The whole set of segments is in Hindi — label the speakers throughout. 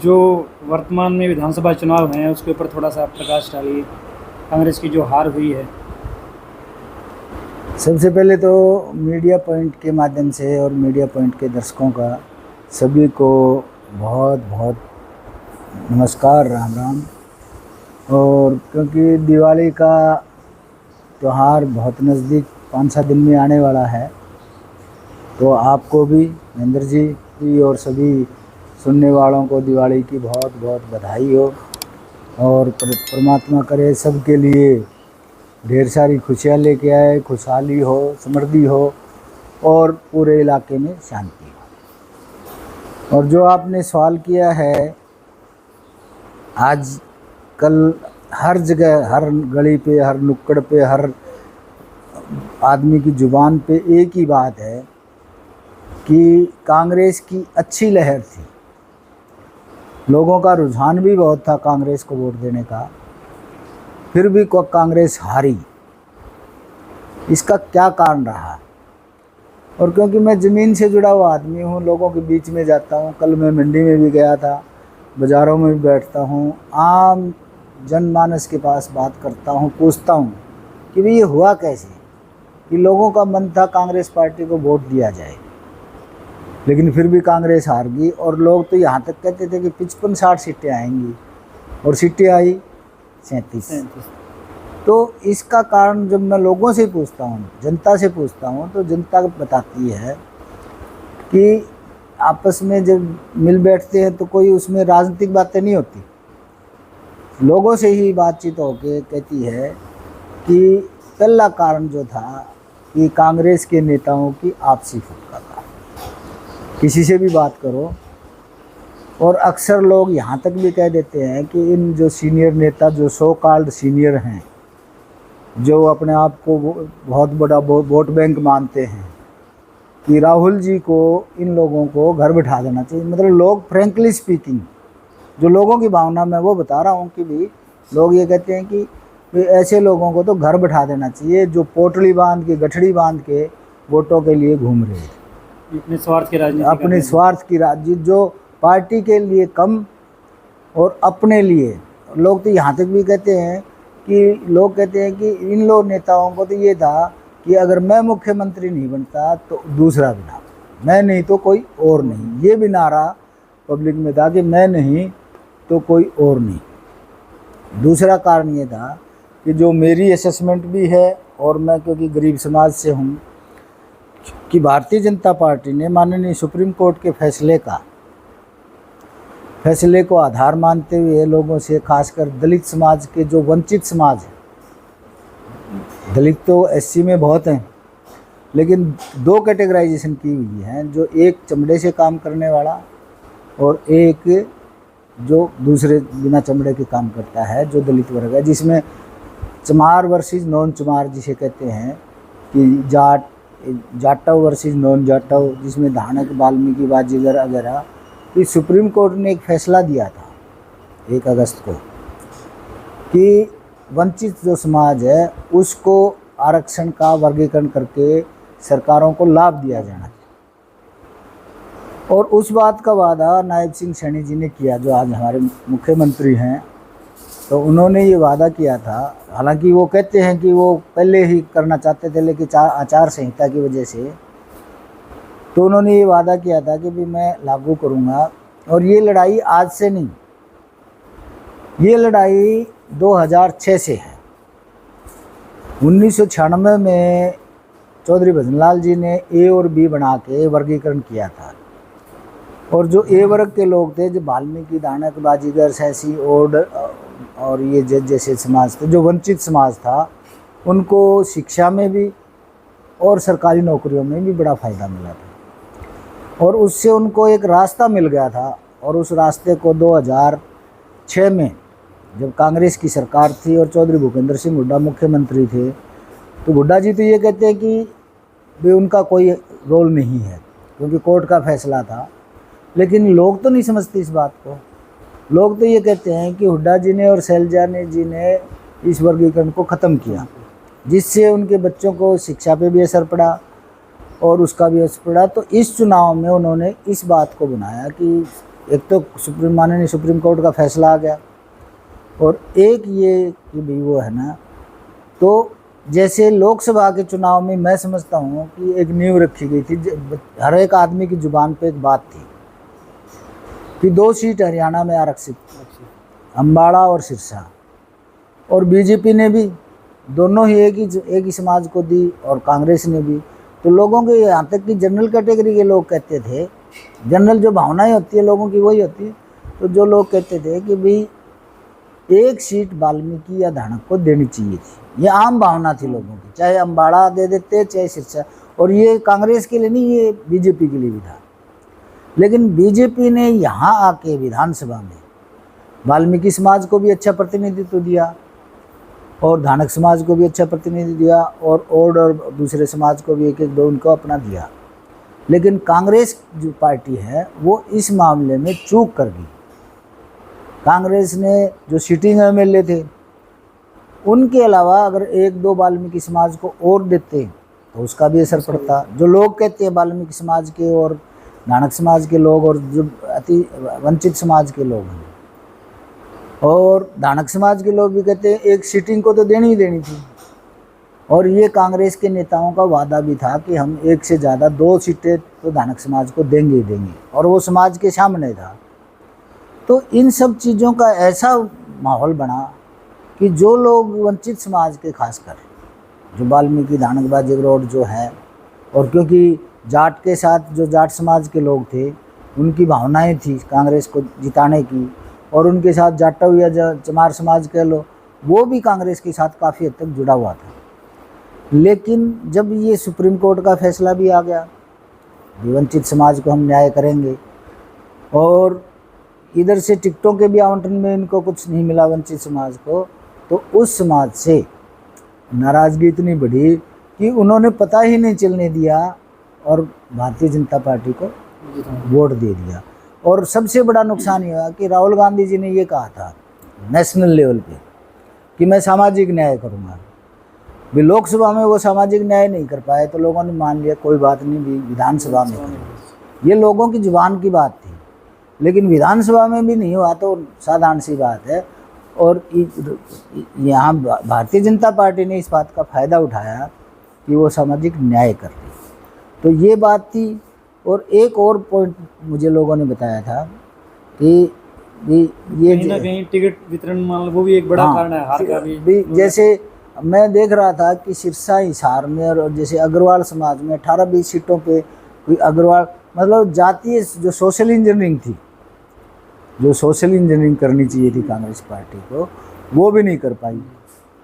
Speaker 1: जो वर्तमान में विधानसभा चुनाव हैं उसके ऊपर थोड़ा सा प्रकाश डालिए। कांग्रेस की जो हार हुई है।
Speaker 2: सबसे पहले तो मीडिया पॉइंट के माध्यम से और मीडिया पॉइंट के दर्शकों का सभी को बहुत बहुत नमस्कार, राम राम। और क्योंकि दिवाली का त्यौहार बहुत नज़दीक 5-7 दिन में आने वाला है, तो आपको भी, महेंद्र जी भी और सभी सुनने वालों को दिवाली की बहुत बहुत बधाई हो। और परमात्मा करे सबके लिए ढेर सारी खुशियाँ लेके आए, खुशहाली हो, समृद्धि हो और पूरे इलाके में शांति हो। और जो आपने सवाल किया है, आज कल हर जगह, हर गली पे, हर नुक्कड़ पे, हर आदमी की ज़ुबान पे एक ही बात है कि कांग्रेस की अच्छी लहर थी। लोगों का रुझान भी बहुत था कांग्रेस को वोट देने का, फिर भी कांग्रेस हारी। इसका क्या कारण रहा? और क्योंकि मैं ज़मीन से जुड़ा हुआ आदमी हूँ, लोगों के बीच में जाता हूँ, कल मैं मंडी में भी गया था, बाज़ारों में भी बैठता हूँ, आम जनमानस के पास बात करता हूँ, पूछता हूँ कि भाई ये हुआ कैसे कि लोगों का मन था कांग्रेस पार्टी को वोट दिया जाए, लेकिन फिर भी कांग्रेस हार गई। और लोग तो यहाँ तक कहते थे कि 55-60 सीटें आएंगी, और सीटें आई 37। तो इसका कारण जब मैं लोगों से पूछता हूँ, जनता से पूछता हूँ, तो जनता बताती है कि आपस में जब मिल बैठते हैं तो कोई उसमें राजनीतिक बातें नहीं होती, लोगों से ही बातचीत होके कहती है कि पहला कारण जो था कि कांग्रेस के नेताओं की आपसी फुटका था। किसी से भी बात करो, और अक्सर लोग यहाँ तक भी कह देते हैं कि इन जो सीनियर नेता, जो सो कॉल्ड सीनियर हैं, जो अपने आप को बहुत बड़ा वोट बैंक मानते हैं, कि राहुल जी को, इन लोगों को घर बिठा देना चाहिए। मतलब लोग फ्रेंकली स्पीकिंग, जो लोगों की भावना मैं वो बता रहा हूँ कि भी लोग ये कहते हैं कि ऐसे लोगों को तो घर बिठा देना चाहिए जो पोटली बांध के, गठड़ी बांध के वोटों के लिए घूम रहे हैं,
Speaker 1: अपने स्वार्थ की राजनीति कर रहे
Speaker 2: अपने
Speaker 1: हैं।
Speaker 2: स्वार्थ की राजनीति, जो पार्टी के लिए कम और अपने लिए। लोग तो यहाँ तक भी कहते हैं कि लोग कहते हैं कि इन लोग नेताओं को तो ये था कि अगर मैं मुख्यमंत्री नहीं बनता तो दूसरा बना, मैं नहीं तो कोई और नहीं। ये भी नारा पब्लिक में था कि मैं नहीं तो कोई और नहीं। दूसरा कारण ये था कि जो मेरी असेसमेंट भी है, और मैं क्योंकि गरीब समाज से हूँ, कि भारतीय जनता पार्टी ने माननीय सुप्रीम कोर्ट के फैसले को आधार मानते हुए लोगों से, खासकर दलित समाज के, जो वंचित समाज है, दलित तो एससी में बहुत हैं, लेकिन 2 कैटेगराइजेशन की हुई हैं, जो एक चमड़े से काम करने वाला और एक जो दूसरे बिना चमड़े के काम करता है, जो दलित वर्ग है, जिसमें चमार वर्सेस नॉन चमार जिसे कहते हैं, कि जाटव वर्सेस नॉन जाटव, जिसमें धानक, वाल्मीकि, बाजीगर वगैरह। तो सुप्रीम कोर्ट ने एक फैसला दिया था 1 अगस्त को कि वंचित जो समाज है उसको आरक्षण का वर्गीकरण करके सरकारों को लाभ दिया जाना चाहिए। और उस बात का वादा नायब सिंह सैनी जी ने किया, जो आज हमारे मुख्यमंत्री हैं। तो उन्होंने ये वादा किया था, हालांकि वो कहते हैं कि वो पहले ही करना चाहते थे, लेकिन आचार संहिता की वजह से, तो उन्होंने ये वादा किया था कि भी मैं लागू करूँगा। और ये लड़ाई आज से नहीं, ये लड़ाई 2006 से है। 1996 में चौधरी भजनलाल जी ने ए और बी बना के वर्गीकरण किया था, और जो ए वर्ग के लोग थे, जो वाल्मीकि, दानक, बाजीगर, सैसी, ओड और ये जैसे समाज थे, जो वंचित समाज था, उनको शिक्षा में भी और सरकारी नौकरियों में भी बड़ा फ़ायदा मिला था, और उससे उनको एक रास्ता मिल गया था। और उस रास्ते को 2006 में जब कांग्रेस की सरकार थी और चौधरी भूपेंद्र सिंह हुड्डा मुख्यमंत्री थे, तो हुड्डा जी तो ये कहते हैं कि भी उनका कोई रोल नहीं है क्योंकि कोर्ट का फैसला था, लेकिन लोग तो नहीं समझते इस बात को। लोग तो ये कहते हैं कि हुड्डा जी ने और शैलजा जी ने इस वर्गीकरण को ख़त्म किया, जिससे उनके बच्चों को शिक्षा पे भी असर पड़ा और उसका भी असर पड़ा। तो इस चुनाव में उन्होंने इस बात को बनाया कि एक तो माननीय सुप्रीम कोर्ट का फैसला आ गया, और एक ये कि भाई वो है ना, तो जैसे लोकसभा के चुनाव में मैं समझता हूँ कि एक नींव रखी गई थी, हर एक आदमी की जुबान पे एक बात थी कि 2 सीट हरियाणा में आरक्षित, अम्बाड़ा और सिरसा, और बीजेपी ने भी दोनों ही एक ही समाज को दी और कांग्रेस ने भी। तो लोगों के यहाँ तक कि जनरल कैटेगरी के लोग कहते थे, जनरल जो भावनाएं होती है लोगों की वही होती है, तो जो लोग कहते थे कि भाई 1 सीट वाल्मीकि या धानक को देनी चाहिए थी। ये आम भावना थी लोगों की, चाहे अम्बाड़ा दे देते चाहे सिरसा, और ये कांग्रेस के लिए नहीं, ये बीजेपी के लिए भी था। लेकिन बीजेपी ने यहाँ आके विधानसभा में वाल्मीकि समाज को भी अच्छा प्रतिनिधित्व दिया और धानक समाज को भी अच्छा प्रतिनिधित्व दिया, और दूसरे समाज को भी 1-1-2 उनको अपना दिया। लेकिन कांग्रेस जो पार्टी है वो इस मामले में चूक कर गई। कांग्रेस ने जो सिटिंग एमएलए थे उनके अलावा अगर 1-2 वाल्मीकि समाज को और देते तो उसका भी असर पड़ता। जो लोग कहते हैं वाल्मीकि समाज के और धानक समाज के लोग और जो अति वंचित समाज के लोग हैं और धानक समाज के लोग भी कहते हैं एक सिटिंग को तो देनी ही देनी थी, और ये कांग्रेस के नेताओं का वादा भी था कि हम 1 से ज़्यादा 2 सीटें तो धानक समाज को देंगे ही देंगे, और वो समाज के सामने था। तो इन सब चीज़ों का ऐसा माहौल बना कि जो लोग वंचित समाज के, खासकर जो वाल्मीकि धानक बाजीगरोड जो है, और क्योंकि जाट के साथ जो जाट समाज के लोग थे उनकी भावनाएं थी कांग्रेस को जिताने की, और उनके साथ जाटव या चमार समाज कह लो वो भी कांग्रेस के साथ काफ़ी हद तक जुड़ा हुआ था। लेकिन जब ये सुप्रीम कोर्ट का फैसला भी आ गया, वंचित समाज को हम न्याय करेंगे, और इधर से टिकटों के भी आवंटन में इनको कुछ नहीं मिला वंचित समाज को, तो उस समाज से नाराज़गी इतनी बढ़ी कि उन्होंने पता ही नहीं चलने दिया और भारतीय जनता पार्टी को वोट दे दिया। और सबसे बड़ा नुकसान ये हुआ कि राहुल गांधी जी ने ये कहा था नेशनल लेवल पे कि मैं सामाजिक न्याय करूँगा। भी लोकसभा में वो सामाजिक न्याय नहीं कर पाए तो लोगों ने मान लिया कोई बात नहीं, भी विधानसभा में करेंगे। ये लोगों की जुबान की बात थी, लेकिन विधानसभा में भी नहीं हुआ तो साधारण सी बात है। और यहाँ भारतीय जनता पार्टी ने इस बात का फ़ायदा उठाया कि वो सामाजिक न्याय कर रही, तो ये बात थी। और एक और पॉइंट मुझे लोगों ने बताया था कि ये
Speaker 1: कहीं ना कहीं टिकट वितरण मान लो वो भी एक बड़ा कारण है हार का भी।
Speaker 2: जैसे मैं देख रहा था कि सिरसा हिसार में और जैसे अग्रवाल समाज में 18-20 सीटों पे कोई अग्रवाल, मतलब जातीय जो सोशल इंजीनियरिंग थी, जो सोशल इंजीनियरिंग करनी चाहिए थी कांग्रेस पार्टी को, वो भी नहीं कर पाई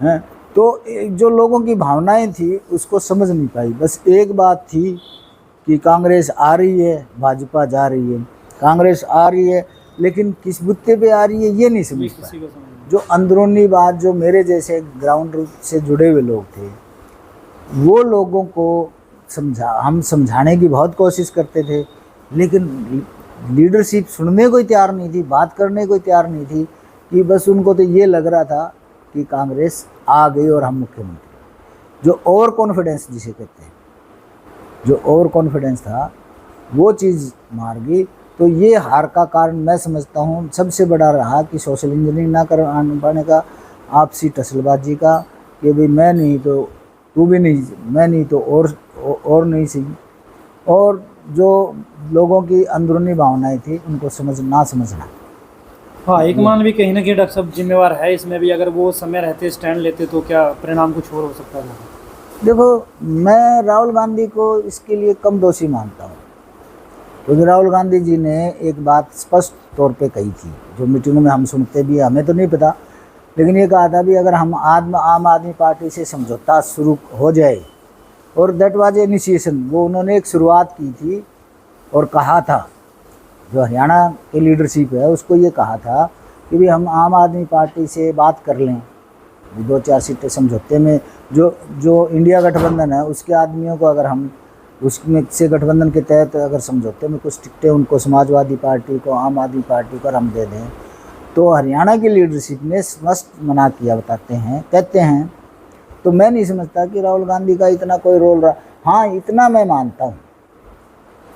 Speaker 2: हैं। तो जो लोगों की भावनाएं थी उसको समझ नहीं पाई। बस एक बात थी कि कांग्रेस आ रही है, भाजपा जा रही है, कांग्रेस आ रही है, लेकिन किस बुत्ते पे आ रही है ये नहीं समझ पाए। जो अंदरूनी बात, जो मेरे जैसे ग्राउंड रूट से जुड़े हुए लोग थे, वो लोगों को हम समझाने की बहुत कोशिश करते थे, लेकिन लीडरशिप सुनने को तैयार नहीं थी, बात करने को तैयार नहीं थी। कि बस उनको तो ये लग रहा था कि कांग्रेस आ गई और हम मुख्यमंत्री। जो ओवर कॉन्फिडेंस जिसे कहते हैं, जो ओवर कॉन्फिडेंस था वो चीज़ मार गई। तो ये हार का कारण मैं समझता हूँ सबसे बड़ा रहा कि सोशल इंजीनियरिंग ना कर पाने का, आपसी टसलबाजी का, कि भाई मैं नहीं तो तू भी नहीं, मैं नहीं तो और नहीं सही, और जो लोगों की अंदरूनी भावनाएं थी उनको ना समझना।
Speaker 1: हाँ, एक मान भी कहीं ना कहीं डॉक्टर साहब जिम्मेवार है इसमें भी। अगर वो समय रहते स्टैंड लेते तो क्या परिणाम कुछ और हो सकता था?
Speaker 2: देखो, मैं राहुल गांधी को इसके लिए कम दोषी मानता हूँ, क्योंकि राहुल गांधी जी ने एक बात स्पष्ट तौर पे कही थी, जो मीटिंगों में हम सुनते भी, हमें तो नहीं पता, लेकिन ये कहा था भी अगर हम आम आदमी पार्टी से समझौता शुरू हो जाए, और दैट वाज इनिशिएशन, वो उन्होंने एक शुरुआत की थी और कहा था, जो हरियाणा की लीडरशिप है उसको ये कहा था कि भी हम आम आदमी पार्टी से बात कर लें, 2-4 सीटें समझौते में, जो इंडिया गठबंधन है उसके आदमियों को अगर हम उसमें से गठबंधन के तहत अगर समझौते में कुछ टिकटें उनको समाजवादी पार्टी को, आम आदमी पार्टी को हम दे दें, तो हरियाणा की लीडरशिप ने स्पष्ट मना किया, कहते हैं। तो मैं नहीं समझता कि राहुल गांधी का इतना कोई रोल रहा। हाँ, इतना मैं मानता हूँ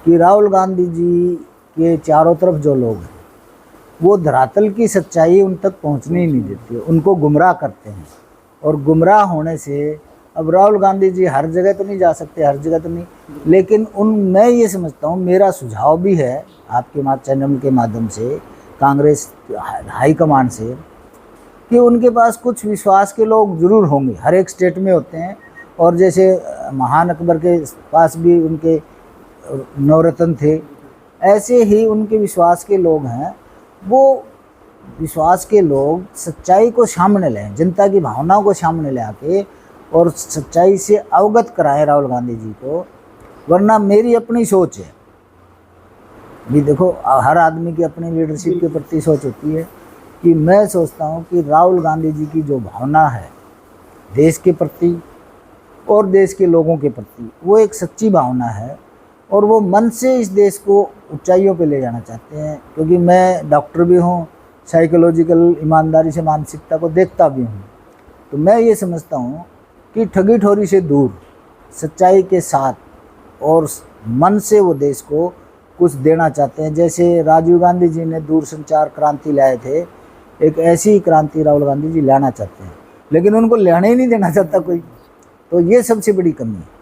Speaker 2: कि राहुल गांधी जी के चारों तरफ जो लोग हैं वो धरातल की सच्चाई उन तक पहुंचने ही नहीं देते, उनको गुमराह करते हैं। और गुमराह होने से अब राहुल गांधी जी हर जगह तो नहीं जा सकते, हर जगह तो नहीं, लेकिन मैं ये समझता हूँ, मेरा सुझाव भी है आपके चैनल के माध्यम से कांग्रेस हाईकमान से, कि उनके पास कुछ विश्वास के लोग ज़रूर होंगे, हर एक स्टेट में होते हैं। और जैसे महान अकबर के पास भी उनके नवरत्न थे, ऐसे ही उनके विश्वास के लोग हैं। वो विश्वास के लोग सच्चाई को सामने लाएं, जनता की भावनाओं को सामने ले आके और सच्चाई से अवगत कराएं राहुल गांधी जी को। वरना मेरी अपनी सोच है, भी देखो हर आदमी की अपनी लीडरशिप के प्रति सोच होती है, कि मैं सोचता हूँ कि राहुल गांधी जी की जो भावना है देश के प्रति और देश के लोगों के प्रति, वो एक सच्ची भावना है और वो मन से इस देश को ऊंचाइयों पे ले जाना चाहते हैं। क्योंकि मैं डॉक्टर भी हूँ, साइकोलॉजिकल ईमानदारी से मानसिकता को देखता भी हूँ, तो मैं ये समझता हूँ कि ठगी ठोरी से दूर सच्चाई के साथ और मन से वो देश को कुछ देना चाहते हैं। जैसे राजीव गांधी जी ने दूरसंचार क्रांति लाए थे, एक ऐसी क्रांति राहुल गांधी जी लाना चाहते हैं, लेकिन उनको लेने ही नहीं देना चाहता कोई। तो ये सबसे बड़ी कमी है।